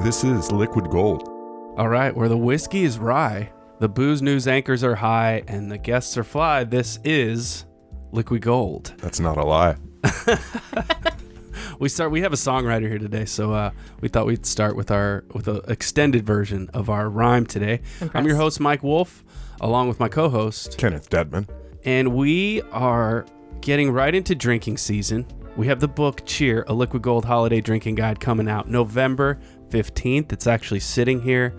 This is Liquid Gold. All right, where the whiskey is rye, the booze news anchors are high, and the guests are fly. This is Liquid Gold. That's not a lie. We have a songwriter here today, so we thought we'd start with an extended version of our rhyme today. Impressed. I'm your host, Mike Wolf, along with my co-host, Kenneth Dedman. and we are getting right into drinking season. We have the book Cheer, a Liquid Gold holiday drinking guide, coming out November 15th. It's actually sitting here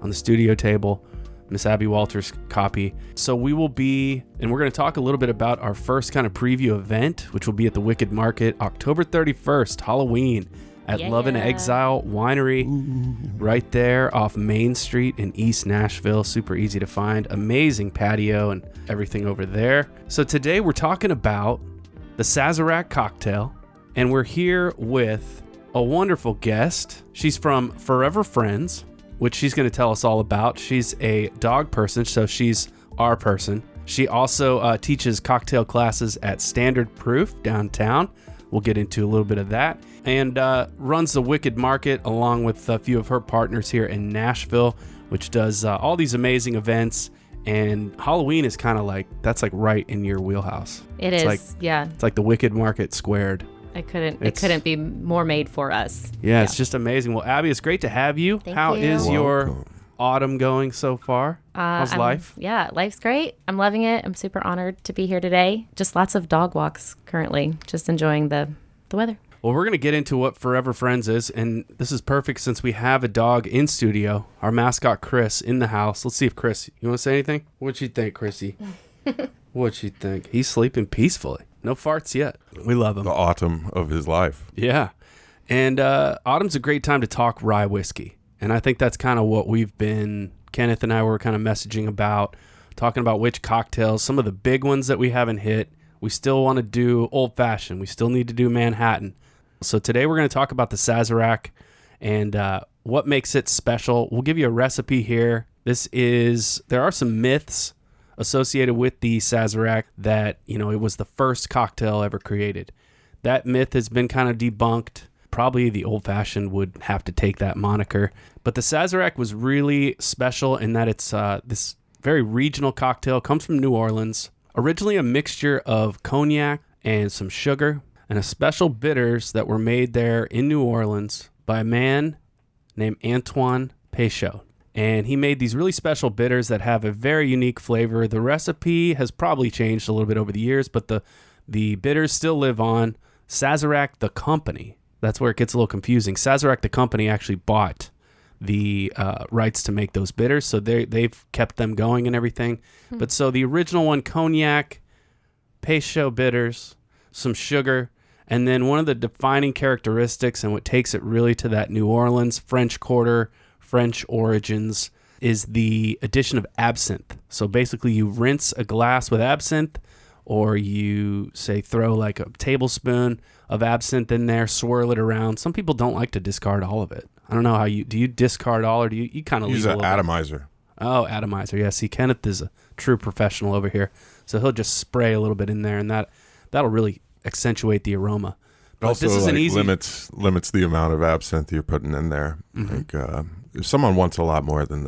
on the studio table, Miss Abby Walters' copy. So we will be, and we're going to talk a little bit about our first kind of preview event, which will be at the Wicked Market, October 31st, Halloween, at Love and Exile Winery, right there off Main Street in East Nashville. Super easy to find. Amazing patio and everything over there. So today we're talking about the Sazerac cocktail, and we're here with a wonderful guest. She's from Furever Friends, which she's going to tell us all about. She's a dog person, so she's our person. She also teaches cocktail classes at Standard Proof downtown. We'll get into a little bit of that. And runs the Wicked Market along with a few of her partners here in Nashville, which does all these amazing events. And Halloween is kind of like, that's like right in your wheelhouse. It's like the Wicked Market squared. It couldn't be more made for us. Yeah, it's just amazing. Well, Abby, it's great to have you. How is your autumn going so far? How's life? Yeah, life's great. I'm loving it. I'm super honored to be here today. Just lots of dog walks currently. Just enjoying the weather. Well, we're going to get into what Furever Friends is, and this is perfect since we have a dog in studio, our mascot, Chris, in the house. Let's see if Chris, you want to say anything? What'd you think, Chrissy? What'd you think? He's sleeping peacefully. No farts yet. We love him. The autumn of his life. Yeah. And autumn's a great time to talk rye whiskey. And I think that's kind of what Kenneth and I were kind of messaging about, talking about which cocktails, some of the big ones that we haven't hit. We still want to do old fashioned. We still need to do Manhattan. So today we're going to talk about the Sazerac and what makes it special. We'll give you a recipe here. There are some myths associated with the Sazerac that, it was the first cocktail ever created. That myth has been kind of debunked. Probably the old-fashioned would have to take that moniker. But the Sazerac was really special in that it's this very regional cocktail. Comes from New Orleans. Originally a mixture of cognac and some sugar and a special bitters that were made there in New Orleans by a man named Antoine Peychaud. And he made these really special bitters that have a very unique flavor. The recipe has probably changed a little bit over the years, but the bitters still live on. Sazerac, the company, that's where it gets a little confusing. Sazerac, the company, actually bought the rights to make those bitters, so they've kept them going and everything. But so the original one, cognac, Peychaud bitters, some sugar, and then one of the defining characteristics and what takes it really to that New Orleans, French Quarter, French origins is the addition of absinthe. So basically you rinse a glass with absinthe, or you say throw like a tablespoon of absinthe in there, swirl it around. Some people don't like to discard all of it. I don't know how do you discard all, or do you kind of leave Use a an little atomizer. bit? Oh, atomizer. Yeah, see, Kenneth is a true professional over here. So he'll just spray a little bit in there, and that'll really accentuate the aroma. But Also, this is an easy limits the amount of absinthe you're putting in there. Mm-hmm. Like, if someone wants a lot more, then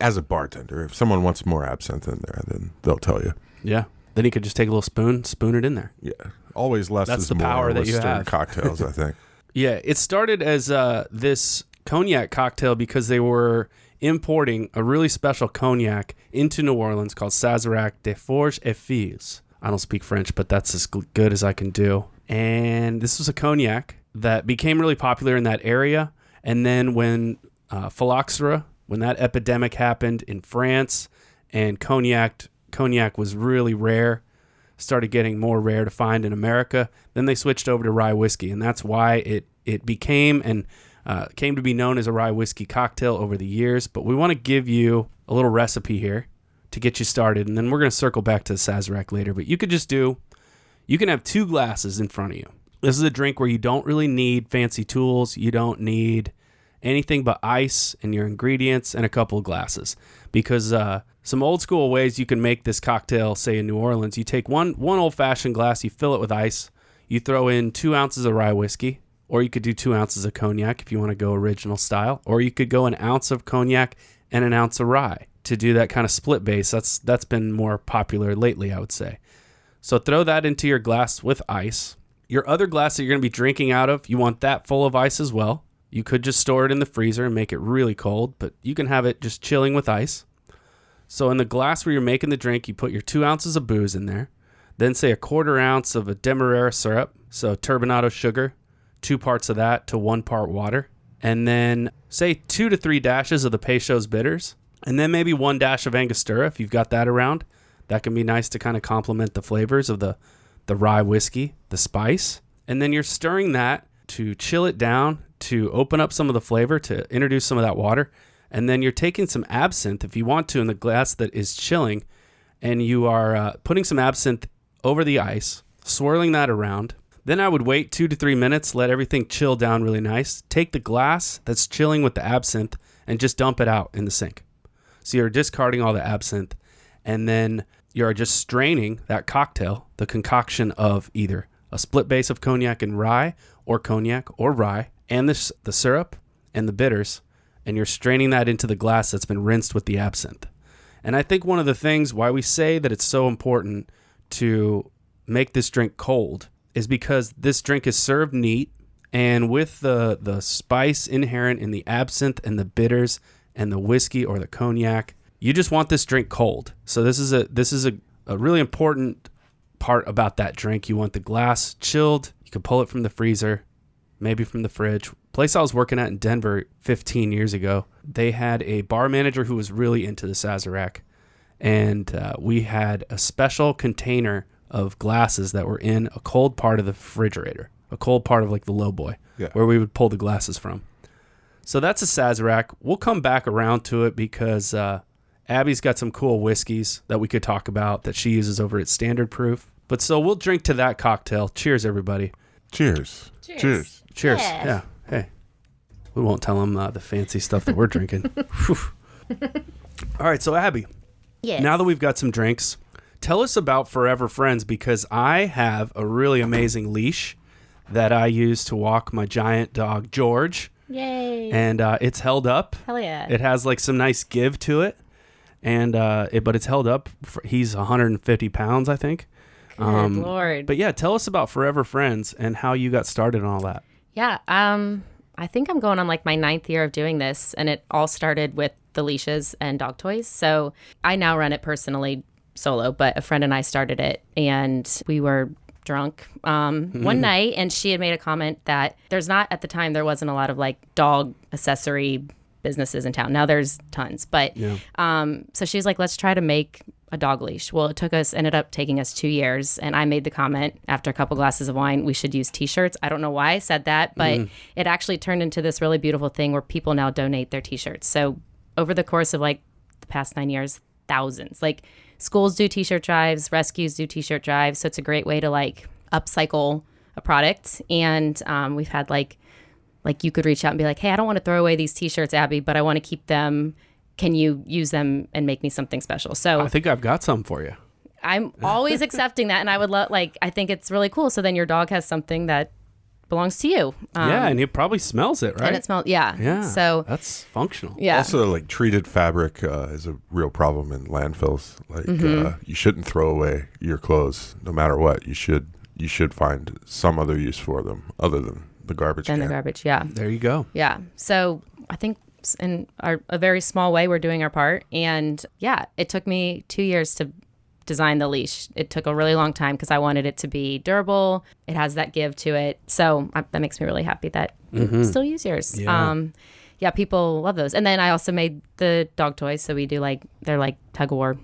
as a bartender, if someone wants more absinthe in there, then they'll tell you. Yeah. Then you could just take a little spoon it in there. Yeah, always less That's is the more power that with you stirred have. cocktails, I think. Yeah, it started as this cognac cocktail because they were importing a really special cognac into New Orleans called Sazerac de Forges et Fils. I don't speak French, but that's as good as I can do. And this was a cognac that became really popular in that area. And then when phylloxera, when that epidemic happened in France, and cognac was really rare, started getting more rare to find in America, then they switched over to rye whiskey, and that's why it became and came to be known as a rye whiskey cocktail over the years. But we want to give you a little recipe here to get you started, and then we're going to circle back to the Sazerac later. But you can have 2 glasses in front of you. This is a drink where you don't really need fancy tools. You don't need anything but ice and your ingredients and a couple of glasses, because some old school ways you can make this cocktail, say in New Orleans, you take one old fashioned glass, you fill it with ice, you throw in 2 ounces of rye whiskey, or you could do 2 ounces of cognac if you want to go original style, or you could go an ounce of cognac and an ounce of rye to do that kind of split base. That's been more popular lately, I would say. So throw that into your glass with ice. Your other glass that you're going to be drinking out of, you want that full of ice as well. You could just store it in the freezer and make it really cold, but you can have it just chilling with ice. So in the glass where you're making the drink, you put your 2 ounces of booze in there. Then say a 1/4 ounce of a Demerara syrup, so turbinado sugar, 2 parts of that to 1 part water. And then say 2 to 3 dashes of the Peychaud's bitters. And then maybe 1 dash of Angostura if you've got that around. That can be nice to kind of complement the flavors of the rye whiskey, the spice. And then you're stirring that to chill it down, to open up some of the flavor, to introduce some of that water. And then you're taking some absinthe, if you want to, in the glass that is chilling, and you are putting some absinthe over the ice, swirling that around. Then I would wait 2 to 3 minutes, let everything chill down really nice. Take the glass that's chilling with the absinthe and just dump it out in the sink. So you're discarding all the absinthe, and then you're just straining that cocktail, the concoction of either a split base of cognac and rye, or cognac or rye, and the syrup and the bitters, and you're straining that into the glass that's been rinsed with the absinthe. And I think one of the things why we say that it's so important to make this drink cold is because this drink is served neat, and with the spice inherent in the absinthe and the bitters and the whiskey or the cognac, you just want this drink cold. So this is a really important part about that drink. You want the glass chilled. You can pull it from the freezer, maybe from the fridge. Place I was working at in Denver 15 years ago, they had a bar manager who was really into the Sazerac. And we had a special container of glasses that were in a cold part of the refrigerator, a cold part of like the low boy, where we would pull the glasses from. So that's a Sazerac. We'll come back around to it because Abby's got some cool whiskeys that we could talk about that she uses over at Standard Proof. But so we'll drink to that cocktail. Cheers, everybody. Cheers. Cheers. Cheers. Yeah. Hey, we won't tell them the fancy stuff that we're drinking. All right. So Abby, Yes. now that we've got some drinks, tell us about Furever Friends, because I have a really amazing leash that I use to walk my giant dog, George. Yay. And it's held up. Hell yeah. It has like some nice give to it. And but it's held up. He's 150 pounds, I think. Good Lord. But yeah, tell us about Furever Friends and how you got started and all that. Yeah. I think I'm going on like my 9th year of doing this, and it all started with the leashes and dog toys. So I now run it personally solo, but a friend and I started it, and we were drunk one night, and she had made a comment that at the time there wasn't a lot of like dog accessory businesses in town. Now there's tons, but so she's like, let's try to make a dog leash. Well, ended up taking us 2 years, and I made the comment after a couple glasses of wine, we should use t-shirts. I don't know why I said that, but it actually turned into this really beautiful thing where people now donate their t-shirts. So over the course of like the past 9 years, thousands, like schools do t-shirt drives, rescues do t-shirt drives. So it's a great way to like upcycle a product. And we've had like you could reach out and be like, hey, I don't want to throw away these t-shirts, Abby, but I want to keep them. Can you use them and make me something special? So I think I've got some for you. I'm always accepting that. And I would I think it's really cool. So then your dog has something that belongs to you. Yeah, and it probably smells it, right? And it smells, yeah. Yeah. So that's functional. yeah. Also, like treated fabric is a real problem in landfills. Like you shouldn't throw away your clothes, no matter what. You should find some other use for them other than the garbage can. The garbage, yeah. There you go. Yeah. So I think in a very small way, we're doing our part. And yeah, it took me 2 years to design the leash. It took a really long time because I wanted it to be durable. It has that give to it. So that makes me really happy that you still use yours. Yeah. People love those. And then I also made the dog toys. So we do they're like tug of war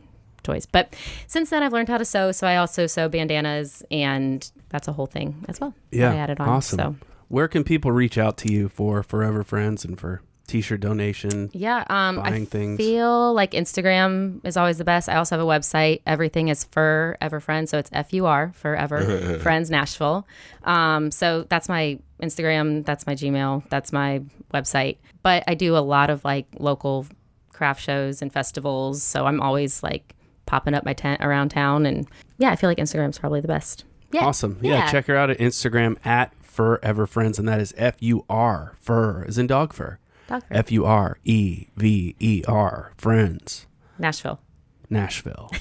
toys. But since then I've learned how to sew. So I also sew bandanas, and that's a whole thing as well. Yeah. I added on. Awesome. So. Where can people reach out to you for Furever Friends and for t-shirt donation? Yeah, buying things. I feel like Instagram is always the best. I also have a website. Everything is Furever Friends, so it's FUR, Furever Friends Nashville. So that's my Instagram, that's my Gmail, that's my website. But I do a lot of like local craft shows and festivals, so I'm always like popping up my tent around town, and yeah, I feel like Instagram's probably the best. Yeah. Awesome. Yeah, check her out at Instagram at Furever Friends, and that is F-U-R, fur, as in dog fur. Dog fur. Furever, Friends. Nashville. Nashville.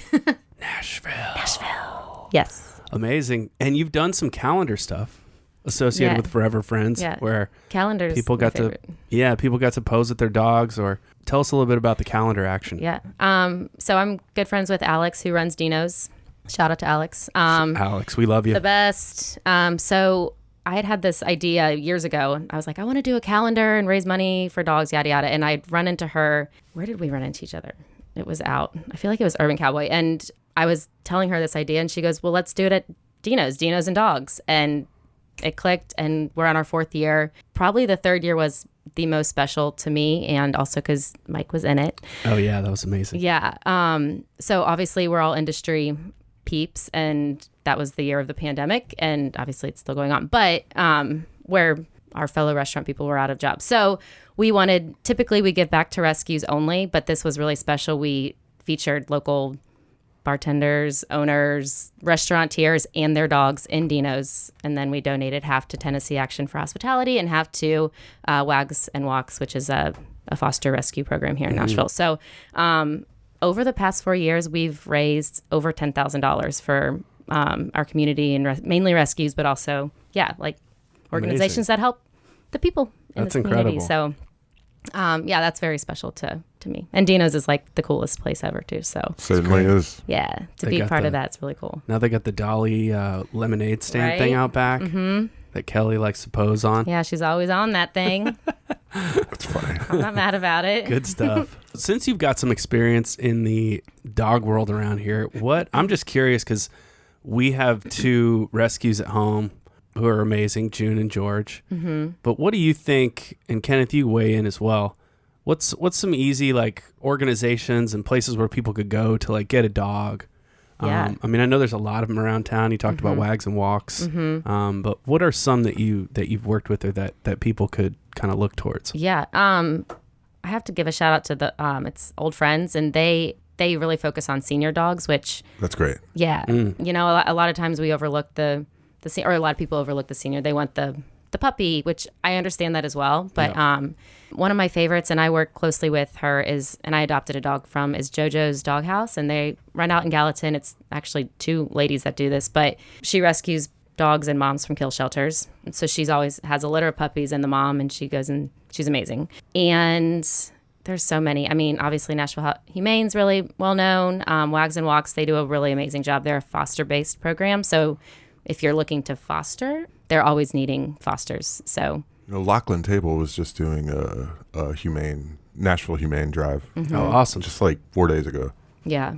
Yes. Amazing. And you've done some calendar stuff associated with Furever Friends, where calendars people got to pose with their dogs. Or tell us a little bit about the calendar action. Yeah. So I'm good friends with Alex, who runs Dino's. Shout out to Alex. Alex, we love you. The best. So I had this idea years ago. I was like, I want to do a calendar and raise money for dogs, yada yada. And I'd run into her. Where did we run into each other? It was out. I feel like it was Urban Cowboy. And I was telling her this idea, and she goes, well, let's do it at Dino's and Dogs. And it clicked, and we're on our 4th year. Probably the 3rd year was the most special to me, and also because Mike was in it. Oh, yeah, that was amazing. Yeah. So obviously we're all industry peeps, and that was the year of the pandemic, and obviously it's still going on. But where our fellow restaurant people were out of jobs. So typically we give back to rescues only, but this was really special. We featured local bartenders, owners, restaurateurs, and their dogs in Dino's. And then we donated half to Tennessee Action for Hospitality and half to Wags and Walks, which is a foster rescue program here in Nashville. So over the past 4 years, we've raised over $10,000 for our community and mainly rescues, but also, organizations that help the people in this community. Incredible. So, that's very special to me. And Dino's is like the coolest place ever too. So certainly is. Yeah, to be part of that's really cool. Now they got the Dolly lemonade stand thing out back that Kelly likes to pose on. Yeah, she's always on that thing. That's funny. I'm not mad about it. Good stuff. Since you've got some experience in the dog world around here, I'm just curious because we have 2 rescues at home who are amazing, June and George. Mm-hmm. But what do you think, and Kenneth, you weigh in as well, what's some easy organizations and places where people could go to get a dog? Yeah. I mean, I know there's a lot of them around town. You talked about Wags and Walks. Mm-hmm. But what are some that you've worked with or that people could kind of look towards? Yeah. I have to give a shout out to the it's Old Friends, and they really focus on senior dogs, which that's great. Yeah. You know, a lot of times we overlook a lot of people overlook the senior. They want the puppy, which I understand that as well. But one of my favorites, and I work closely with her, and I adopted a dog from, is JoJo's Doghouse. And they run out in Gallatin. It's actually 2 ladies that do this, but she rescues dogs and moms from kill shelters. And so she's always has a litter of puppies and the mom, and she goes and she's amazing. And there's so many. I mean, obviously Nashville Humane's really well known. Wags and Walks, they do a really amazing job. They're a foster-based program. So if you're looking to foster, they're always needing fosters. So Lachlan Table was just doing a Nashville Humane drive. Mm-hmm. Oh, awesome! Just 4 days ago. Yeah.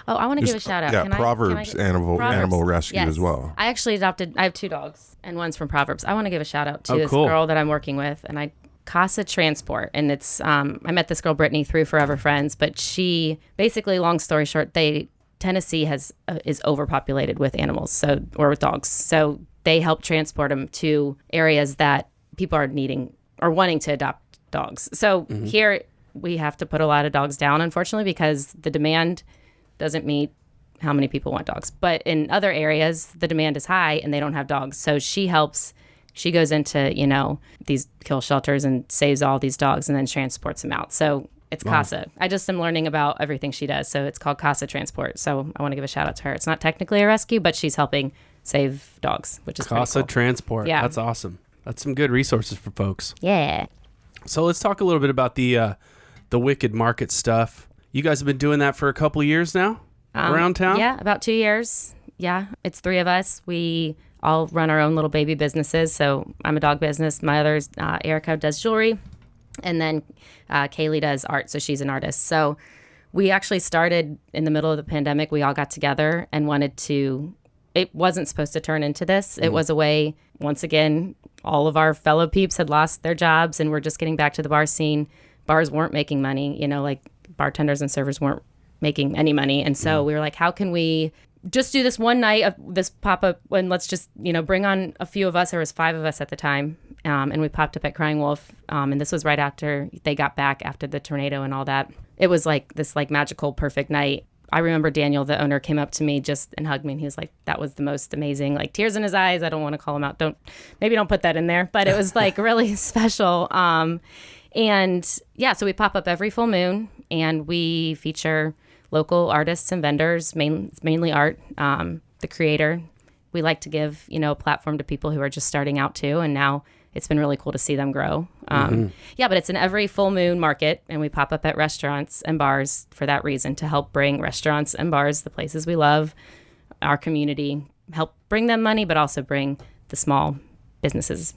Oh, I want to give a shout out. Yeah, Proverbs Animal Rescue as well. I actually I have 2 dogs, and one's from Proverbs. I want to give a shout out to this girl that I'm working with, and Casa Transport, and it's I met this girl Brittany through Furever Friends, but she basically, long story short, Tennessee is overpopulated with animals, or with dogs. So they help transport them to areas that people are needing or wanting to adopt dogs. So here we have to put a lot of dogs down, unfortunately, because the demand doesn't meet how many people want dogs. But in other areas, the demand is high and they don't have dogs. So she goes into, these kill shelters and saves all these dogs and then transports them out. So it's Casa. I just am learning about everything she does. So it's called Casa Transport. So I want to give a shout out to her. It's not technically a rescue, but she's helping save dogs, which is Casa cool. Transport. Yeah. That's awesome. That's some good resources for folks. Yeah. So let's talk a little bit about the Wicked Market stuff. You guys have been doing that for a couple of years now around town? Yeah, about 2 years. Yeah, it's 3 of us. We all run our own little baby businesses. So I'm a dog business. My other's Erica does jewelry. And then Kaylee does art, so she's an artist. So we actually started in the middle of the pandemic. We all got together and it wasn't supposed to turn into this. It was a way, once again, all of our fellow peeps had lost their jobs and we're just getting back to the bar scene. Bars weren't making money, bartenders and servers weren't making any money. And so we were like, how can we just do this one night of this pop-up and let's just, bring on a few of us. There was 5 of us at the time. And we popped up at Crying Wolf. And this was right after they got back after the tornado and all that. It was this magical, perfect night. I remember Daniel, the owner, came up to me just and hugged me, and he was like, that was the most amazing, like tears in his eyes. I don't want to call him out. Maybe don't put that in there, but it was like really special. And yeah, so we pop up every full moon, and we feature local artists and vendors, mainly art, the creator. We like to give, a platform to people who are just starting out too. And now it's been really cool to see them grow. Yeah, but it's in every full moon market, and we pop up at restaurants and bars for that reason, to help bring restaurants and bars, the places we love, our community, help bring them money, but also bring the small businesses,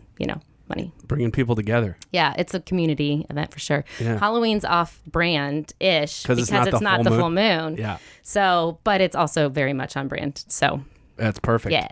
money. Bringing people together. Yeah, it's a community event for sure. Yeah. Halloween's off-brand-ish because it's not not the full moon. Yeah. So, but it's also very much on brand. So that's perfect. Yeah.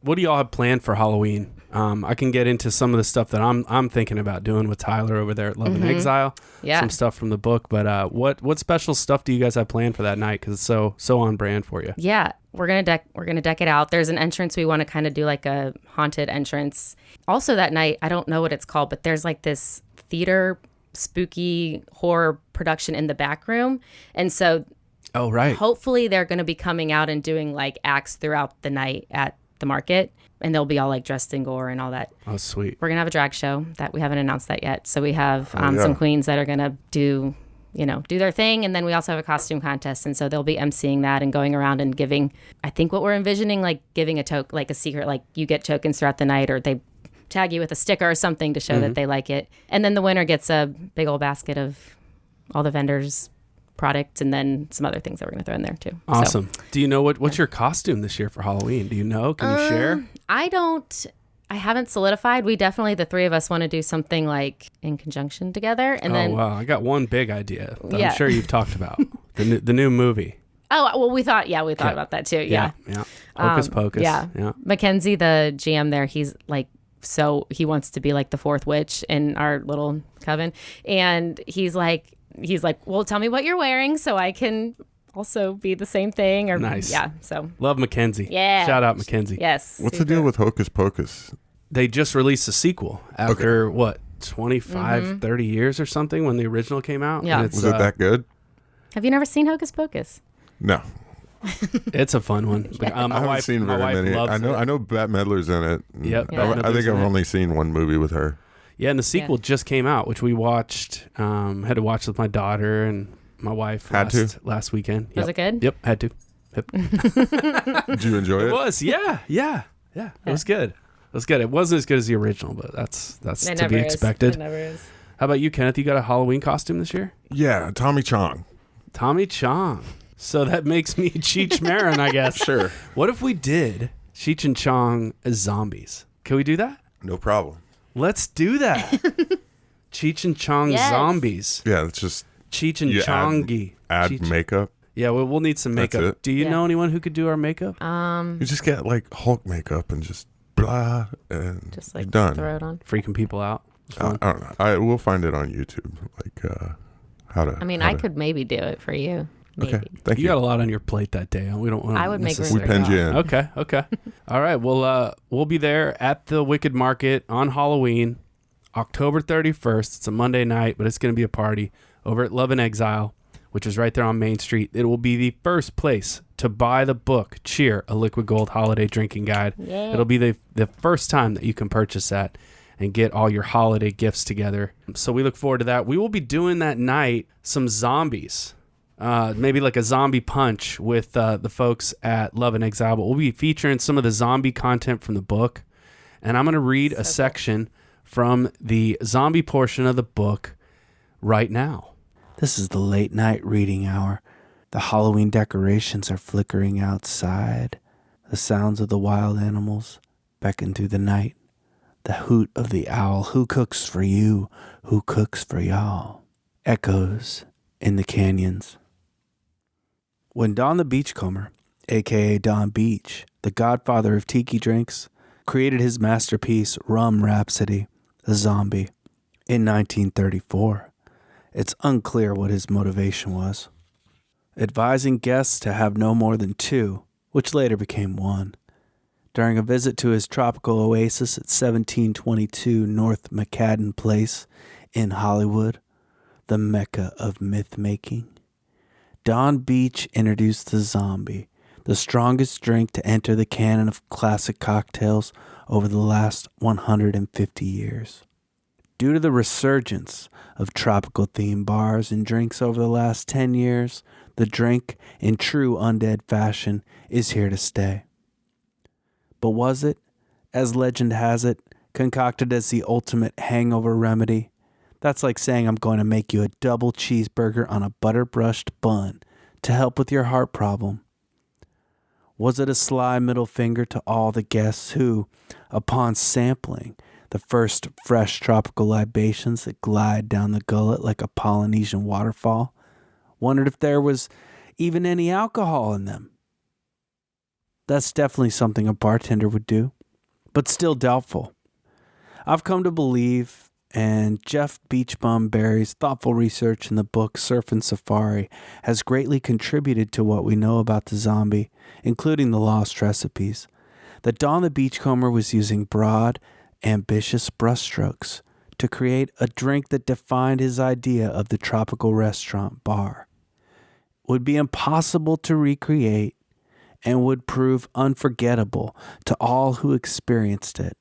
What do y'all have planned for Halloween? I can get into some of the stuff that I'm thinking about doing with Tyler over there at Love and Exile. Yeah. Some stuff from the book. But what special stuff do you guys have planned for that night? Because it's so on brand for you. Yeah, we're gonna deck it out. There's an entrance we want to kind of do like a haunted entrance. Also that night, I don't know what it's called, but there's like this theater spooky horror production in the back room, and so oh right, hopefully they're going to be coming out and doing like acts throughout the night at the market, and they'll be all like dressed in gore and all that. Oh sweet. We're gonna have a drag show that we haven't announced that yet, so we have some queens that are gonna do their thing, and then we also have a costume contest, and so they'll be emceeing that and going around and giving, I think what we're envisioning, like giving a token, like a secret, like you get tokens throughout the night, or they tag you with a sticker or something to show that they like it, and then the winner gets a big old basket of all the vendors' products, and then some other things that we're gonna throw in there too. Awesome. So, do you know what's your costume this year for Halloween? Do you know? Can you share? I haven't solidified. We definitely, the three of us, want to do something like in conjunction together. And then, wow, I got one big idea that I'm sure you've talked about. The new movie. Oh, well, we thought about that too. Yeah. Hocus Pocus. Yeah. Mackenzie, the GM there, he's like, so he wants to be like the fourth witch in our little coven. And he's like, well, tell me what you're wearing so I can also be the same thing. Or nice. Yeah. So love Mackenzie. Yeah. Shout out Mackenzie. Yes. What's the deal with Hocus Pocus? They just released a sequel after 25, 30 years or something when the original came out. Yeah. Was it that good? Have you never seen Hocus Pocus? No. It's a fun one. I haven't seen very many. I know Bette Midler's in it. Yep. I think I've only seen one movie with her. Yeah, and the sequel just came out, which we watched. Had to watch with my daughter and my wife last weekend. Was it good? Yep, had to. Yep. Did you enjoy it? It was, yeah. It was good. It wasn't as good as the original, but that's to be expected. It never is. How about you, Kenneth? You got a Halloween costume this year? Yeah, Tommy Chong. Tommy Chong. So that makes me Cheech Marin, I guess. Sure. What if we did Cheech and Chong as zombies? Can we do that? No problem. Let's do that. Cheech and Chong zombies. Yeah, it's just Cheech and Chongy. Add Cheech. Makeup. Yeah, we'll need some makeup. That's it. Do you know anyone who could do our makeup? You just get like Hulk makeup and just blah, and just like done. Throw it on. Freaking people out. I don't know. We'll find it on YouTube. Like how to. I mean, I could maybe do it for you. Maybe. Okay, thank you. You got a lot on your plate that day. We don't want. I would make room. We penned you in. Okay. All right. Well, we'll be there at the Wicked Market on Halloween, October 31st. It's a Monday night, but it's going to be a party over at Love and Exile, which is right there on Main Street. It will be the first place to buy the book, Cheer, a Liquid Gold Holiday Drinking Guide. Yeah. It'll be the first time that you can purchase that and get all your holiday gifts together. So we look forward to that. We will be doing that night some zombies. Maybe like a zombie punch with the folks at Love and Exile. But we'll be featuring some of the zombie content from the book. And I'm going to read a section from the zombie portion of the book right now. This is the late night reading hour. The Halloween decorations are flickering outside. The sounds of the wild animals beckon through the night. The hoot of the owl, who cooks for you, who cooks for y'all, echoes in the canyons. When Don the Beachcomber, a.k.a. Don Beach, the godfather of tiki drinks, created his masterpiece, Rum Rhapsody, The Zombie, in 1934, it's unclear what his motivation was. Advising guests to have no more than two, which later became one. During a visit to his tropical oasis at 1722 North McCadden Place in Hollywood, the mecca of myth-making, Don Beach introduced the Zombie, the strongest drink to enter the canon of classic cocktails over the last 150 years. Due to the resurgence of tropical themed bars and drinks over the last 10 years, the drink, in true undead fashion, is here to stay. But was it, as legend has it, concocted as the ultimate hangover remedy? That's like saying I'm going to make you a double cheeseburger on a butter-brushed bun to help with your heart problem. Was it a sly middle finger to all the guests who, upon sampling the first fresh tropical libations that glide down the gullet like a Polynesian waterfall, wondered if there was even any alcohol in them? That's definitely something a bartender would do, but still doubtful. I've come to believe, and Jeff Beachbum Berry's thoughtful research in the book Surfin' Safari has greatly contributed to what we know about the Zombie, including the lost recipes, that Don the Beachcomber was using broad, ambitious brushstrokes to create a drink that defined his idea of the tropical restaurant bar. It would be impossible to recreate and would prove unforgettable to all who experienced it.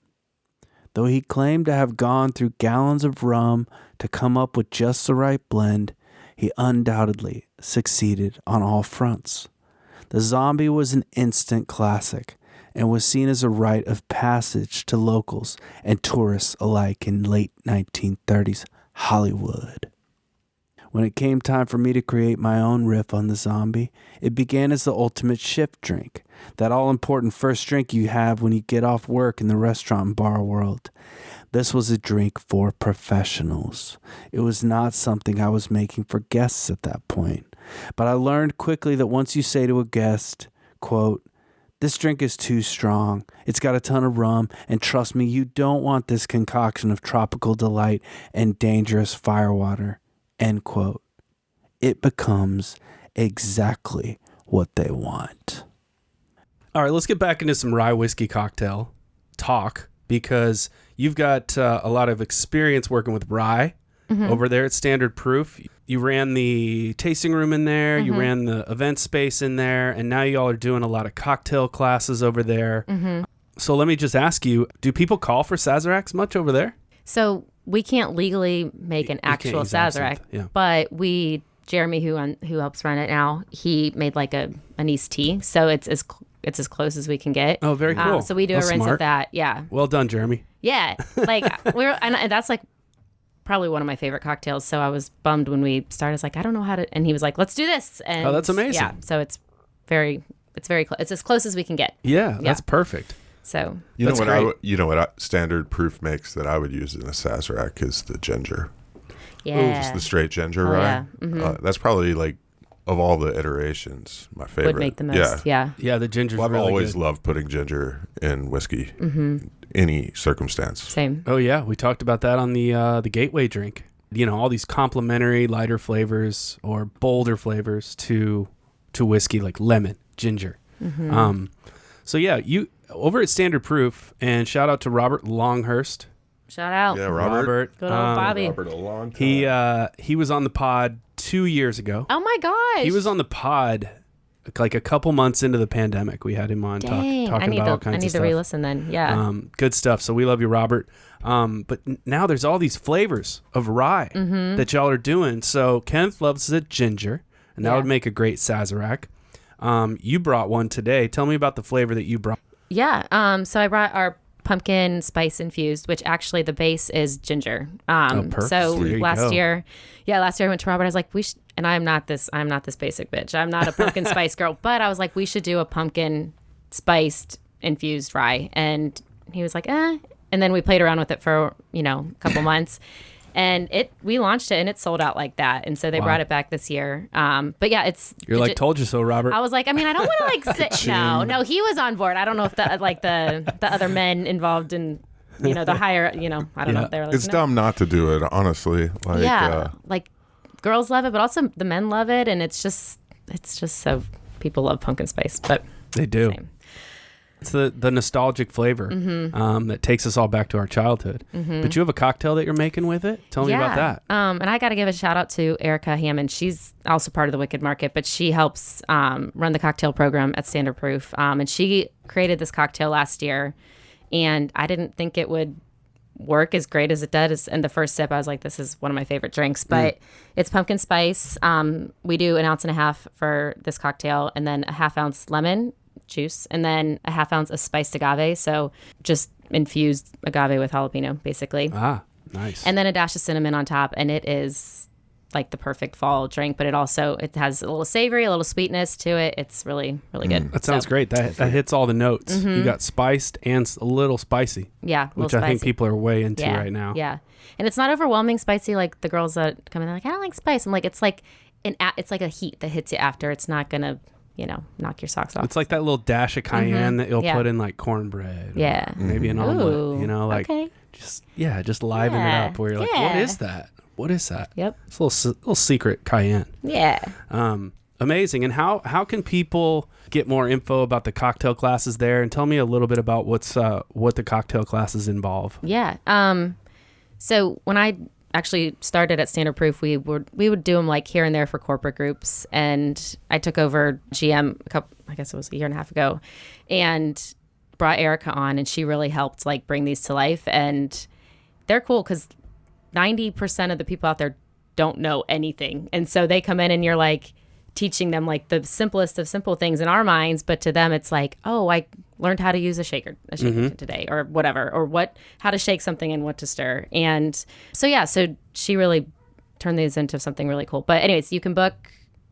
Though he claimed to have gone through gallons of rum to come up with just the right blend, he undoubtedly succeeded on all fronts. The Zombie was an instant classic and was seen as a rite of passage to locals and tourists alike in late 1930s Hollywood. When it came time for me to create my own riff on the Zombie, it began as the ultimate shift drink, that all-important first drink you have when you get off work in the restaurant and bar world. This was a drink for professionals. It was not something I was making for guests at that point. But I learned quickly that once you say to a guest, quote, "This drink is too strong. It's got a ton of rum, and trust me, you don't want this concoction of tropical delight and dangerous firewater," end quote, it becomes exactly what they want. All right, let's get back into some rye whiskey cocktail talk, because you've got a lot of experience working with rye over there at Standard Proof. You ran the tasting room in there, you ran the event space in there, and now y'all are doing a lot of cocktail classes over there. So let me just ask you, do people call for Sazeracs much over there? So we can't legally make an actual Sazerac, but Jeremy, who helps run it now, he made like an iced tea, so it's as close as we can get. Oh, very cool. So we do a rinse of that. Yeah. Well done, Jeremy. Yeah, like and that's like probably one of my favorite cocktails. So I was bummed when we started. I was like, I don't know how to, and he was like, let's do this. And oh, that's amazing. Yeah. So it's very close. It's as close as we can get. Yeah, that's perfect. So you know what Standard Proof makes that I would use in a Sazerac is the ginger. Yeah. Just the straight ginger rye. Yeah. That's probably like, of all the iterations, my favorite. Would make the most. Yeah. Yeah, the ginger's I've really always good. loved putting ginger in whiskey, in any circumstance. Same. Oh yeah, we talked about that on the gateway drink. You know, all these complementary lighter flavors or bolder flavors to whiskey, like lemon, ginger. So yeah, you over at Standard Proof, and shout out to Robert Longhurst. Shout out. Yeah, Robert. Good old Bobby. Robert, a long time. He was on the pod 2 years ago. Oh my gosh. He was on the pod like a couple months into the pandemic. We had him on talking about all kinds of stuff. I need to re-listen then. Yeah. Good stuff. So we love you, Robert. But now there's all these flavors of rye that y'all are doing. So Kenneth loves the ginger, and that would make a great Sazerac. You brought one today. Tell me about the flavor that you brought. Yeah. So I brought our pumpkin spice infused, which actually the base is ginger. Perfect. So There you last go. year I went to Robert. I was like, and I'm not this basic bitch. I'm not a pumpkin spice girl, but I was like, we should do a pumpkin spiced infused rye. And he was like, eh. And then we played around with it for, a couple months, and we launched it and it sold out like that. And so they brought it back this year. But yeah, You're like, told you so, Robert. I was like, I mean, I don't want to like sit. No, he was on board. I don't know if the other men involved in, the higher, I don't know if they're like, It's dumb not to do it, honestly. Like, like girls love it, but also the men love it. And it's just so people love pumpkin spice, but they do. Same. It's the nostalgic flavor that takes us all back to our childhood. But you have a cocktail that you're making with it? Tell me about that. And I got to give a shout out to Erica Hammond. She's also part of the Wicked Market, but she helps run the cocktail program at Standard Proof. And she created this cocktail last year, and I didn't think it would work as great as it does. And the first sip, I was like, this is one of my favorite drinks. But it's pumpkin spice. We do 1.5 ounces for this cocktail, and then a 1/2 ounce lemon juice, and then a 1/2 ounce of spiced agave. So just infused agave with jalapeno, basically. Ah, nice. And then a dash of cinnamon on top, and it is like the perfect fall drink. But it has a little savory, a little sweetness to it. It's really, really good. That sounds great. That hits all the notes. You got spiced and a little spicy. Yeah, which I think people are way into right now. Yeah, and it's not overwhelming spicy like the girls that come in. They're like, I don't like spice. I'm like, it's like a heat that hits you after. It's not gonna knock your socks off. It's like that little dash of cayenne that you'll put in like cornbread. Yeah. Maybe an omelet, just liven it up where you're like, what is that? What is that? Yep. It's a little secret cayenne. Yeah. Amazing. And how can people get more info about the cocktail classes there? And tell me a little bit about what the cocktail classes involve. Yeah. So when I actually started at Standard Proof, we would do them like here and there for corporate groups, and I took over GM I guess it was 1.5 years ago, and brought Erica on, and she really helped like bring these to life. And they're cool because 90% of the people out there don't know anything, and so they come in and you're like teaching them like the simplest of simple things in our minds, but to them it's like, oh, I learned how to use a shaker today, or whatever, or how to shake something and what to stir. And so she really turned these into something really cool. But anyways, you can book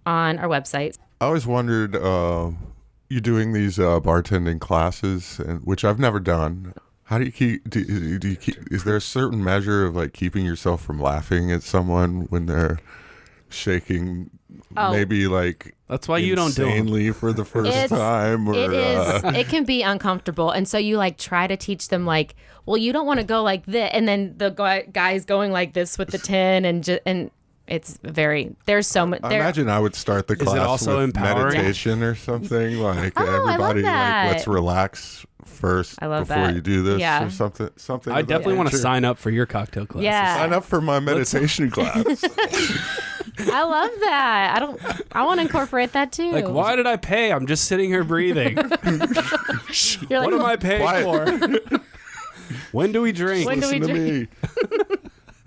on our website. I always wondered, you're doing these bartending classes, which I've never done. How do you keep? Is there a certain measure of like keeping yourself from laughing at someone when they're shaking? Maybe like that's why you don't do insanely for the first time. Or, it can be uncomfortable, and so you like try to teach them like, well, you don't want to go like this, and then the guy's going like this with the tin, and it's very. There's so much. I imagine I would start the class also with empowering? meditation or something like I love that. like let's relax first before that. you do this or something. I definitely want to sign up for your cocktail classes. Yeah. Sign up for my meditation class. I love that. I want to incorporate that too. Like, why did I pay? I'm just sitting here breathing. What am I paying for? When do we drink? Listen to me.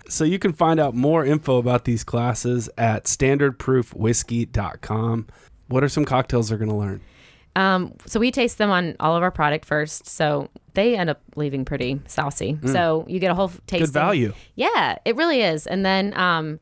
So you can find out more info about these classes at standardproofwhiskey.com. What are some cocktails they're going to learn? So we taste them on all of our product first. So they end up leaving pretty saucy. So you get a whole taste. Good value. Yeah, it really is. And then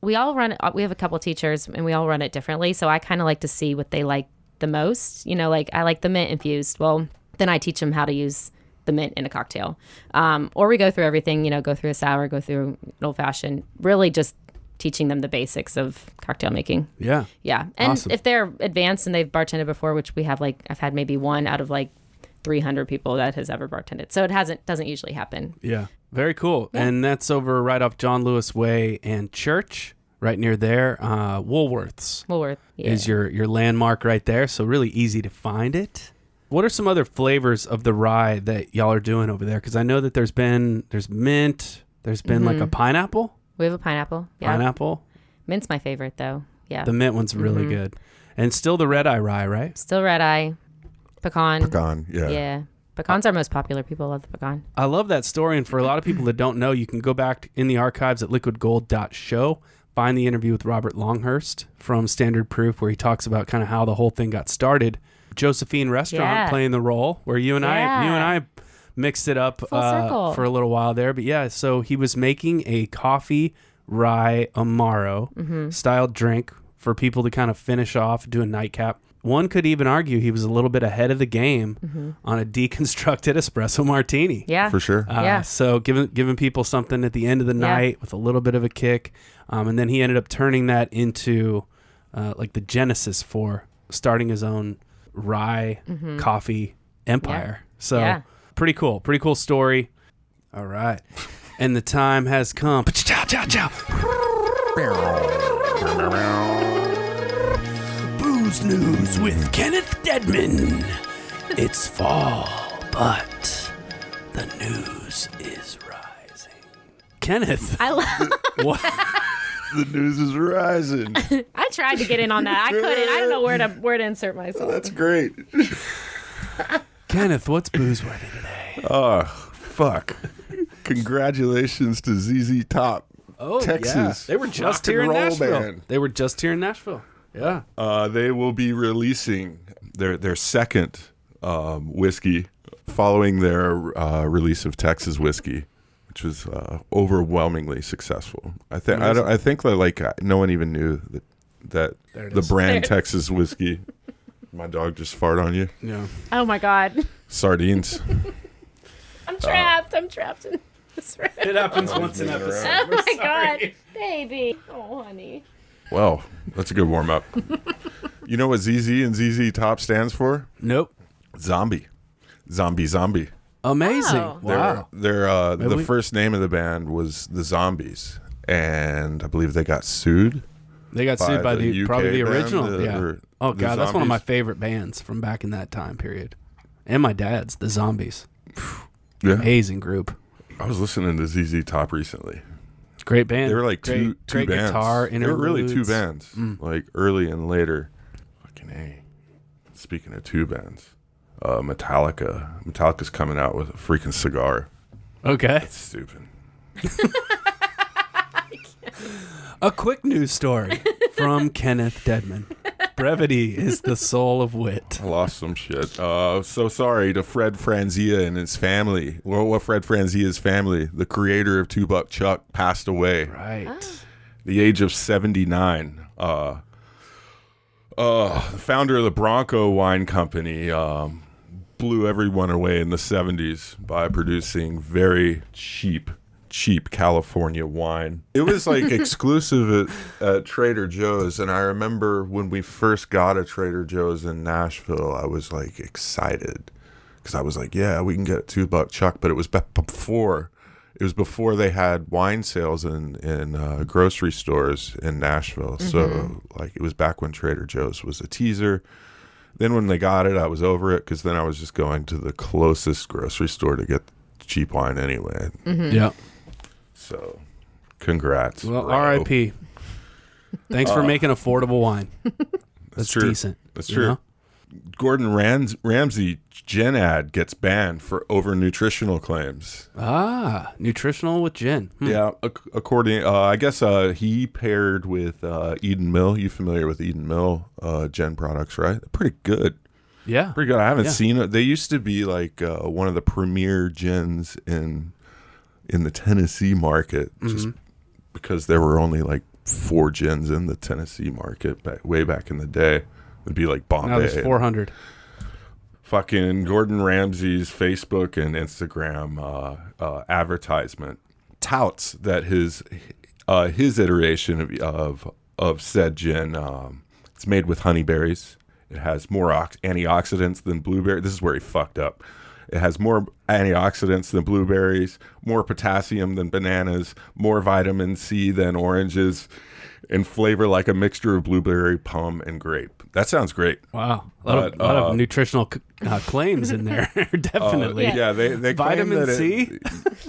we all run it. We have a couple of teachers and we all run it differently. So I kind of like to see what they like the most. Like I like the mint infused. Well, then I teach them how to use the mint in a cocktail. Or we go through everything, go through a sour, go through an old fashioned, really just teaching them the basics of cocktail making. Yeah. Yeah. And awesome. if they're advanced and they've bartended before, which we have I've had maybe one out of 300 people that has ever bartended. So it doesn't usually happen. Yeah. Very cool. Yeah. And that's over right off John Lewis Way and Church, right near there. Woolworths. Yeah. Is your landmark right there. So really easy to find it. What are some other flavors of the rye that y'all are doing over there? Because I know that there's mint, there's been like a pineapple. We have a pineapple. Yeah. Pineapple. Mint's my favorite though. Yeah. The mint one's really good. And still the red eye rye, right? Still red eye. Pecan. Yeah. Yeah. Pecan's our most popular. People love the pecan. I love that story. And for a lot of people that don't know, you can go back in the archives at liquidgold.show, find the interview with Robert Longhurst from Standard Proof, where he talks about kind of how the whole thing got started. Josephine Restaurant playing the role where you and I mixed it up for a little while there. But yeah, so he was making a coffee rye Amaro style drink for people to kind of finish off, do a nightcap. One could even argue he was a little bit ahead of the game on a deconstructed espresso martini. Yeah, for sure. So giving people something at the end of the night with a little bit of a kick, and then he ended up turning that into like the genesis for starting his own rye coffee empire. So pretty cool story. All right. And the time has come. Booze News with Kenneth Deadman. It's fall, but the news is rising. Kenneth. I love. What? The news is rising. I tried to get in on that. I couldn't. I don't know where to insert myself. That's great. Kenneth, what's boozeworthy today? Oh, fuck. Congratulations to ZZ Top. Oh, Texas. yeah. They were just rock here and in roll Nashville. band. They were just here in Nashville. Yeah. They will be releasing their second whiskey following their release of Texas whiskey, which was overwhelmingly successful. I think that like no one even knew that the brand Texas whiskey. My dog just farted on you. Yeah. Oh my God. Sardines. I'm trapped. I'm trapped in this room. It happens once an episode. Oh We're my sorry. God, baby. Oh, honey. Well, that's a good warm up. You know what ZZ and ZZ Top stands for? Nope. Zombie. Zombie. Amazing. Oh. Wow. The first name of the band was the Zombies, and I believe they got sued. They got sued by the UK probably the band, original. Yeah. Oh the God, that's one of my Zombies. favorite bands from back in that time period. And my dad's, the Zombies. Yeah, Amazing group. I was listening to ZZ Top recently. Great band. They were like two great bands. guitar They were really two interludes. bands, like early and later. Fucking A. Speaking of two bands, Metallica. Metallica's coming out with a freaking cigar. Okay. It's stupid. A quick news story from Kenneth Dedman. Brevity is the soul of wit. I lost some shit. So sorry to Fred Franzia and his family. Well, Fred Franzia's family, the creator of Two Buck Chuck, passed away. Right. The age of 79. The founder of the Bronco Wine Company blew everyone away in the 70s by producing very cheap California wine. It was like exclusive at Trader Joe's, and I remember when we first got a Trader Joe's in Nashville, I was like excited because I was like, yeah, we can get a $2 Chuck, but it was before they had wine sales in grocery stores in Nashville. So like it was back when Trader Joe's was a teaser. Then when they got it, I was over it because then I was just going to the closest grocery store to get cheap wine anyway. Yeah. So, congrats. Well, bro. R.I.P. Thanks for making affordable wine. That's true. decent. That's you true. know? Gordon Ramsay gin ad gets banned for over nutritional claims. Ah, nutritional with gin. Yeah, according, I guess he paired with Eden Mill. You familiar with Eden Mill gin products, right? They're pretty good. Yeah. Pretty good. I haven't seen it. They used to be like one of the premier gins in the Tennessee market, just because there were only like 4 gins in the Tennessee market way back in the day. It'd be like Bombay. Now there's 400. Fucking Gordon Ramsay's Facebook and Instagram advertisement touts that his iteration of said gin, it's made with honeyberries. It has more antioxidants than blueberry. This is where he fucked up. It has more antioxidants than blueberries, more potassium than bananas, more vitamin C than oranges, and flavor like a mixture of blueberry, plum, and grape. That sounds great. Wow. A lot of nutritional claims in there. Definitely. Yeah, they claim Vitamin that C?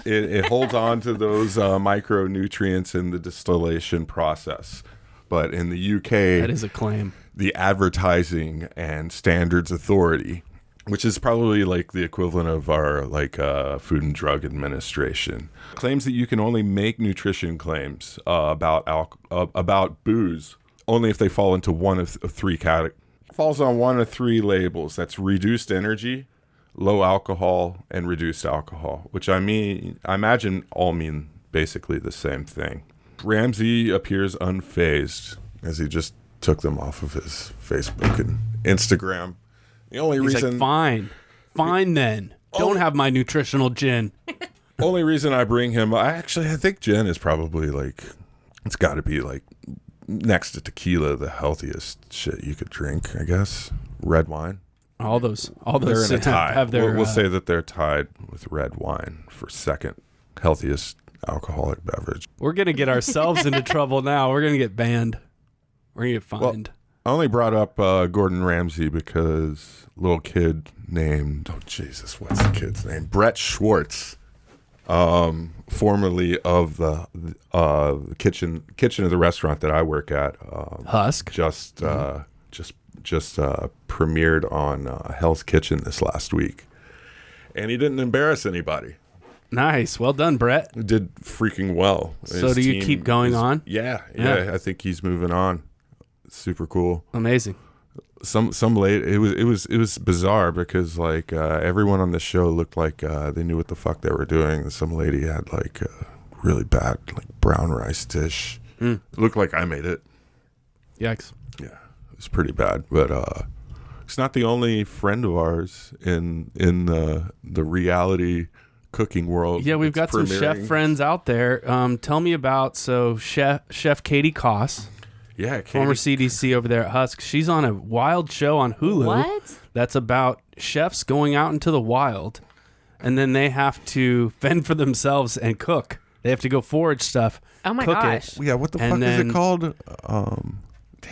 it holds on to those micronutrients in the distillation process. But in the UK, That is a claim. the Advertising and Standards Authority, which is probably like the equivalent of our Food and Drug Administration, claims that you can only make nutrition claims about booze only if they fall into one of 3 categories. Falls on one of 3 labels. That's reduced energy, low alcohol, and reduced alcohol, which I imagine all mean basically the same thing. Ramsay appears unfazed as he just took them off of his Facebook and Instagram. The only He's reason, like, fine then. Don't have my nutritional gin. only reason I bring him, I think gin is probably like, it's got to be like next to tequila, the healthiest shit you could drink, I guess. Red wine. All those They're in a tie. have their. We'll say that they're tied with red wine for second healthiest alcoholic beverage. We're gonna get ourselves into trouble now. We're gonna get banned. We're gonna get fined. I only brought up Gordon Ramsay because little kid named, what's the kid's name? Brett Schwartz, formerly of the kitchen of the restaurant that I work at. Husk. Just premiered on Hell's Kitchen this last week. And he didn't embarrass anybody. Nice. Well done, Brett. He did freaking well. So do you keep going on? Yeah. I think he's moving on. Super cool. Amazing. Some late. It was bizarre because like everyone on the show looked like they knew what the fuck they were doing. Some lady had like a really bad like brown rice dish. It looked like I made it. Yikes. Yeah, it was pretty bad. But it's not the only friend of ours in the reality cooking world. Yeah, we've got some chef friends out there. Tell me about Chef Katie Koss. Yeah, Katie. Former CDC over there at Husk. She's on a wild show on Hulu. What? That's about chefs going out into the wild, and then they have to fend for themselves and cook. They have to go forage stuff. Oh my cook gosh. it. Yeah, what the fuck is it called?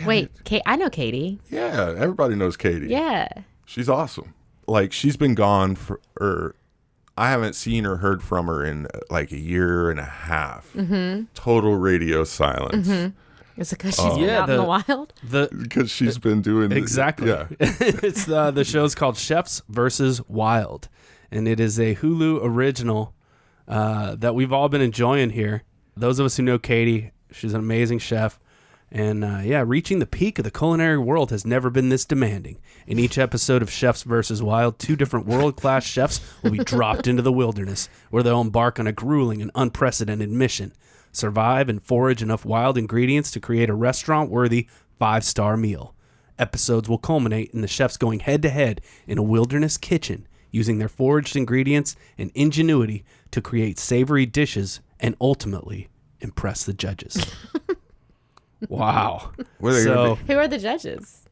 Wait, I know Katie. Yeah, everybody knows Katie. Yeah. She's awesome. Like, she's been gone I haven't seen or heard from her in like a year and a half. Mm-hmm. Total radio silence. Mm-hmm. Is it because she's been out in the wild? Because she's been doing exactly. Yeah. It's the show's called Chefs versus Wild, and it is a Hulu original that we've all been enjoying here. Those of us who know Katie, she's an amazing chef. And reaching the peak of the culinary world has never been this demanding. In each episode of Chefs vs. Wild, 2 different world-class chefs will be dropped into the wilderness, where they'll embark on a grueling and unprecedented mission. Survive and forage enough wild ingredients to create a restaurant-worthy 5-star meal. Episodes will culminate in the chefs going head-to-head in a wilderness kitchen, using their foraged ingredients and ingenuity to create savory dishes and ultimately impress the judges. Wow. Who are the judges?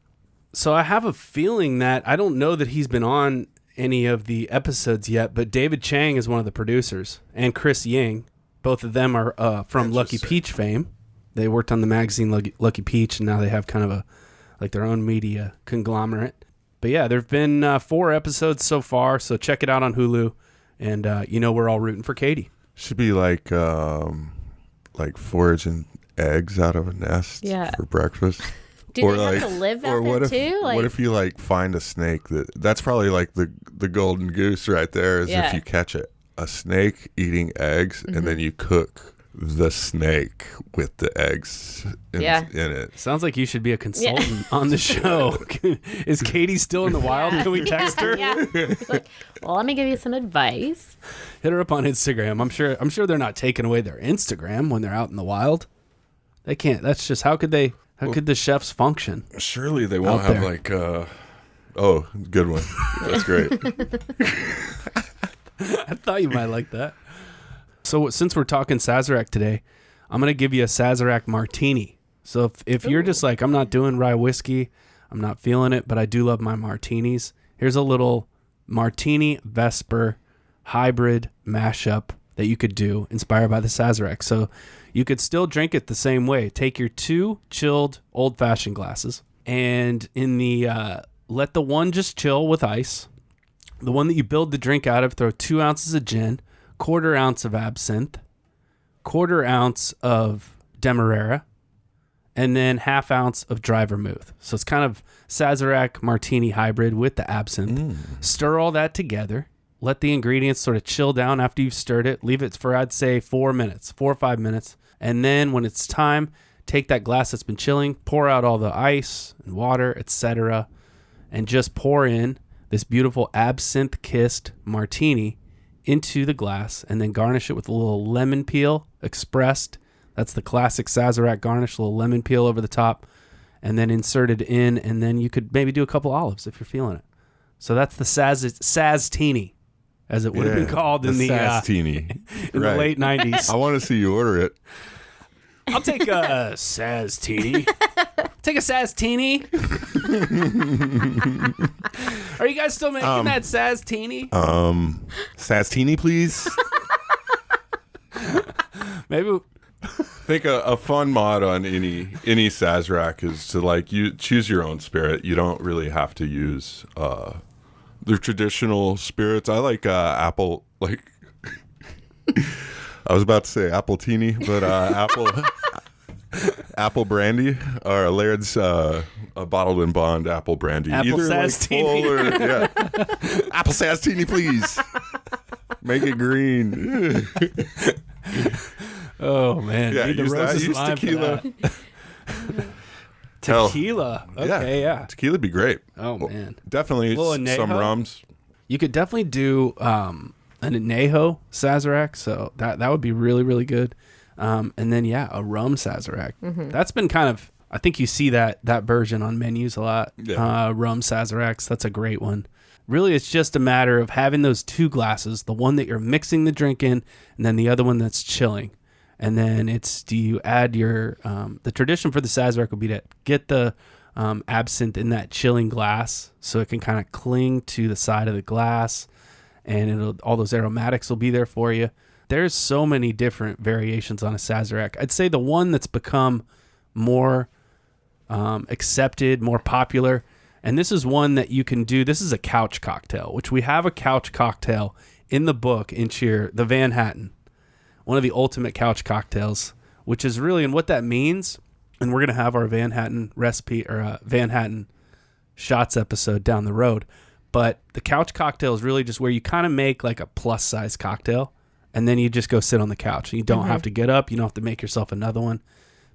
So I have a feeling that I don't know that he's been on any of the episodes yet, but David Chang is one of the producers, and Chris Ying. Both of them are from Lucky Peach fame. They worked on the magazine Lucky Peach, and now they have kind of their own media conglomerate. But yeah, there've been 4 episodes so far, so check it out on Hulu, and we're all rooting for Katie. Should be like foraging eggs out of a nest for breakfast. Do they have to live out there too? What if you like find a snake that's probably like the golden goose right there is if you catch a snake eating eggs and then you cook the snake with the eggs in it. Sounds like you should be a consultant on the show. Is Katie still in the wild? Can we text her? Yeah. Like, well, let me give you some advice. Hit her up on Instagram. I'm sure they're not taking away their Instagram when they're out in the wild. They can't. That's just how could the chefs function? Surely they won't have like good one. That's great. I thought you might like that. So since we're talking Sazerac today, I'm going to give you a Sazerac martini. So if you're just like, I'm not doing rye whiskey, I'm not feeling it, but I do love my martinis. Here's a little martini Vesper hybrid mashup that you could do inspired by the Sazerac. So you could still drink it the same way. Take your 2 chilled old-fashioned glasses, and in the let the one just chill with ice. The one that you build the drink out of, throw 2 ounces of gin, 1/4 ounce of absinthe, 1/4 ounce of Demerara, and then 1/2 ounce of dry vermouth. So it's kind of Sazerac martini hybrid with the absinthe. Stir all that together. Let the ingredients sort of chill down after you've stirred it. Leave it for, I'd say, 4 or 5 minutes. And then when it's time, take that glass that's been chilling, pour out all the ice and water, etc., and just pour in this beautiful absinthe-kissed martini into the glass, and then garnish it with a little lemon peel expressed. That's the classic Sazerac garnish, a little lemon peel over the top, and then insert it in, and then you could maybe do a couple olives if you're feeling it. So that's the Saz-Tini, as it would have been called in the Saz-Tini. in the late 90s. I want to see you order it. I'll take a Saz-Tini. Take a Saz-Tini. Are you guys still making that Saz-Tini? Saz-Tini, please. Maybe think a fun mod on any Sazerac is to like you choose your own spirit. You don't really have to use the traditional spirits. I like apple. Like I was about to say Saz-Tini, but apple brandy or Laird's a bottled and bond apple brandy. Apple Saz-Tini. Apple Saz-Tini, please. Make it green. Oh man, Yeah, need the use that. roses Use lime for tequila. that. Tequila. Okay, yeah. Tequila'd be great. Oh man, Definitely Little some añejo. rums. you could definitely do an añejo Sazerac, so that would be really really good. And then a rum Sazerac. That's been kind of, I think you see that version on menus a lot. Yeah. Rum Sazeracs, that's a great one. Really, it's just a matter of having those two glasses, the one that you're mixing the drink in, and then the other one that's chilling. And then do you add your, the tradition for the Sazerac would be to get the absinthe in that chilling glass so it can kind of cling to the side of the glass, and all those aromatics will be there for you. There's so many different variations on a Sazerac. I'd say the one that's become more accepted, more popular, and this is one that you can do. This is a couch cocktail, which we have a couch cocktail in the book in Cheer, the Van Hatten, one of the ultimate couch cocktails, which is really, and what that means, and we're going to have our Van Hatten recipe or Van Hatten shots episode down the road, but the couch cocktail is really just where you kind of make like a plus size cocktail, and then you just go sit on the couch. And you don't have to get up. You don't have to make yourself another one.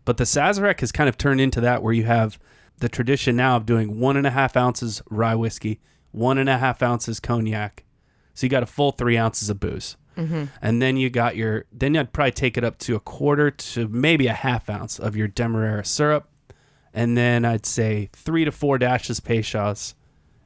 But the Sazerac has kind of turned into that, where you have the tradition now of doing 1.5 ounces rye whiskey, 1.5 ounces cognac. So you got a full 3 ounces of booze. And then you got then I'd probably take it up to a quarter to maybe a half ounce of your Demerara syrup. And then I'd say 3 to 4 dashes Peychaus,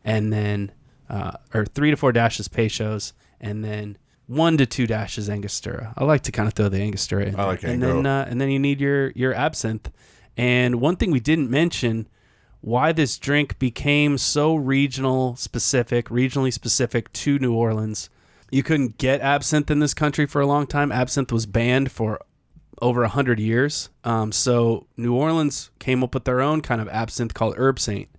and then, or 3 to 4 dashes Peychaus, and then 1 to 2 dashes Angostura. I like to kind of throw the Angostura in. I like and Ango. then you need your absinthe. And one thing we didn't mention, why this drink became so regionally specific to New Orleans. You couldn't get absinthe in this country for a long time. Absinthe was banned for over 100 years. So New Orleans came up with their own kind of absinthe called Herb Saint,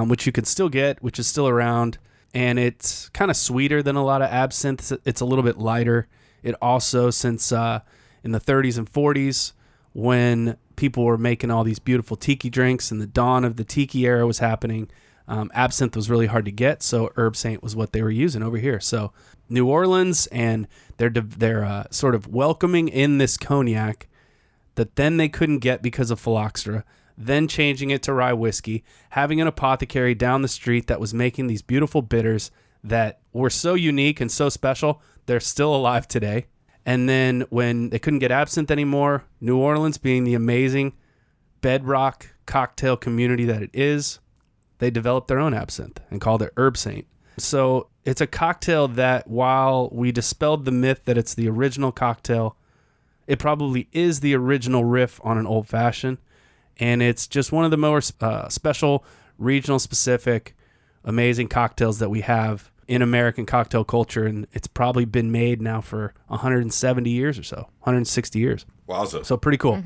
which you can still get, which is still around. And it's kind of sweeter than a lot of absinthe. It's a little bit lighter. It also, since in the 30s and 40s, when people were making all these beautiful tiki drinks and the dawn of the tiki era was happening, absinthe was really hard to get. So Herb Saint was what they were using over here. So New Orleans, and they're sort of welcoming in this cognac that then they couldn't get because of phylloxera, then changing it to rye whiskey, having an apothecary down the street that was making these beautiful bitters that were so unique and so special. They're still alive today. And then when they couldn't get absinthe anymore, New Orleans, being the amazing bedrock cocktail community that it is, they developed their own absinthe and called it Herb Saint. So it's a cocktail that, while we dispelled the myth that it's the original cocktail, it probably is the original riff on an old fashioned. And it's just one of the more special, regional specific, amazing cocktails that we have in American cocktail culture. And it's probably been made now for 170 years or so, 160 years. Wowza. So pretty cool.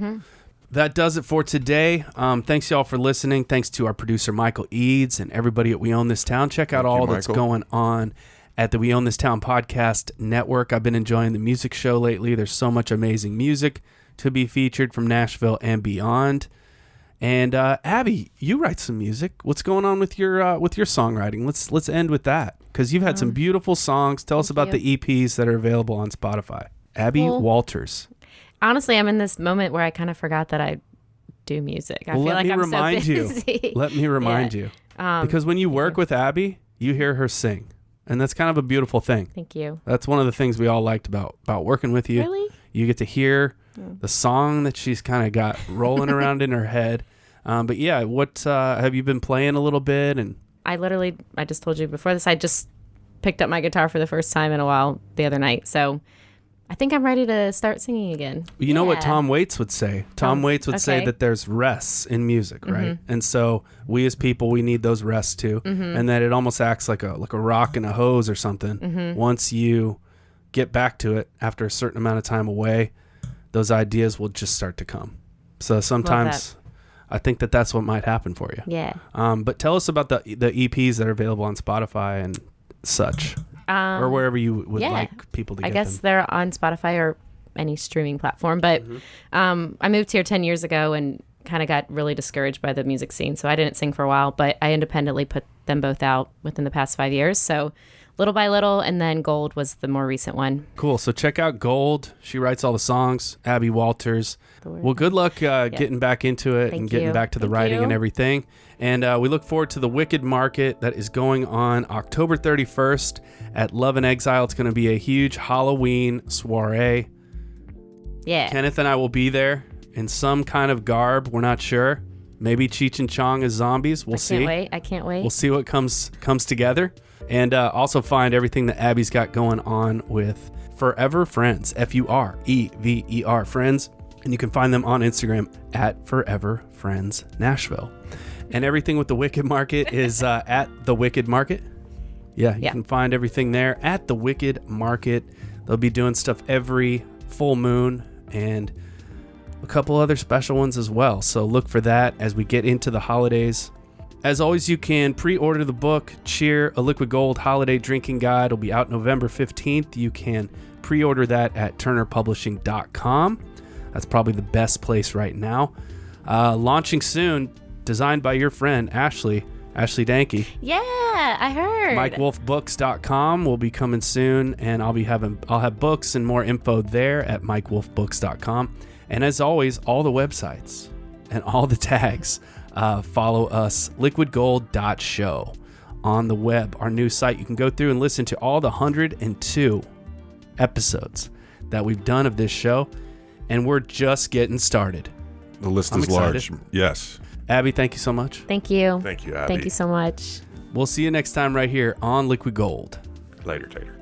That does it for today. Thanks y'all for listening. Thanks to our producer, Michael Eads, and everybody at We Own This Town. Check out all that's going on at the We Own This Town podcast network. I've been enjoying the music show lately. There's so much amazing music to be featured from Nashville and beyond. And Abby, you write some music. What's going on with your songwriting? Let's end with that, because you've had some beautiful songs. Tell us about the EPs that are available on Spotify. Abby Walters. Honestly, I'm in this moment where I kind of forgot that I do music. I feel like I'm so busy. Let me remind you. Because when you work with Abby, you hear her sing. And that's kind of a beautiful thing. Thank you. That's one of the things we all liked about working with you. Really? You get to hear the song that she's kind of got rolling around in her head. But yeah, what have you been playing a little bit? And I just told you before this, I just picked up my guitar for the first time in a while the other night. So I think I'm ready to start singing again. You know what Tom Waits would say? Tom Waits would say that there's rests in music, right? And so we as people, we need those rests too. And that it almost acts like a rock and a hose or something. Once you get back to it after a certain amount of time away, those ideas will just start to come. So sometimes I think that's what might happen for you. Yeah. But tell us about the EPs that are available on Spotify and such, or wherever you would like people to get them. I guess they're on Spotify or any streaming platform. But I moved here 10 years ago and kind of got really discouraged by the music scene. So I didn't sing for a while, but I independently put them both out within the past 5 years. So little by little, and then Gold was the more recent one. Cool. So check out Gold. She writes all the songs. Abby Walters. Well, good luck getting back into it and getting back to the writing and everything. And we look forward to the Wicked Market that is going on October 31st at Love and Exile. It's going to be a huge Halloween soiree. Yeah. Kenneth and I will be there in some kind of garb. We're not sure. Maybe Cheech and Chong as zombies. We'll see. I can't wait. We'll see what comes together. And also find everything that Abby's got going on with Furever Friends, Furever Friends. And you can find them on Instagram at Furever Friends Nashville. And everything with the Wicked Market is at the Wicked Market. Yeah, you can find everything there at the Wicked Market. They'll be doing stuff every full moon and a couple other special ones as well. So look for that as we get into the holidays. As always, you can pre-order the book, Cheer, A Liquid Gold Holiday Drinking Guide. It'll be out November 15th. You can pre-order that at turnerpublishing.com. That's probably the best place right now. Launching soon, designed by your friend, Ashley Danke. Yeah, I heard. MikeWolfBooks.com will be coming soon, and I'll have books and more info there at MikeWolfBooks.com. And as always, all the websites and all the tags, follow us, liquidgold.show on the web, our new site. You can go through and listen to all the 102 episodes that we've done of this show, and we're just getting started. The list is large. Yes. Abby, thank you so much. Thank you. Thank you, Abby. Thank you so much. We'll see you next time right here on Liquid Gold. Later, Tater.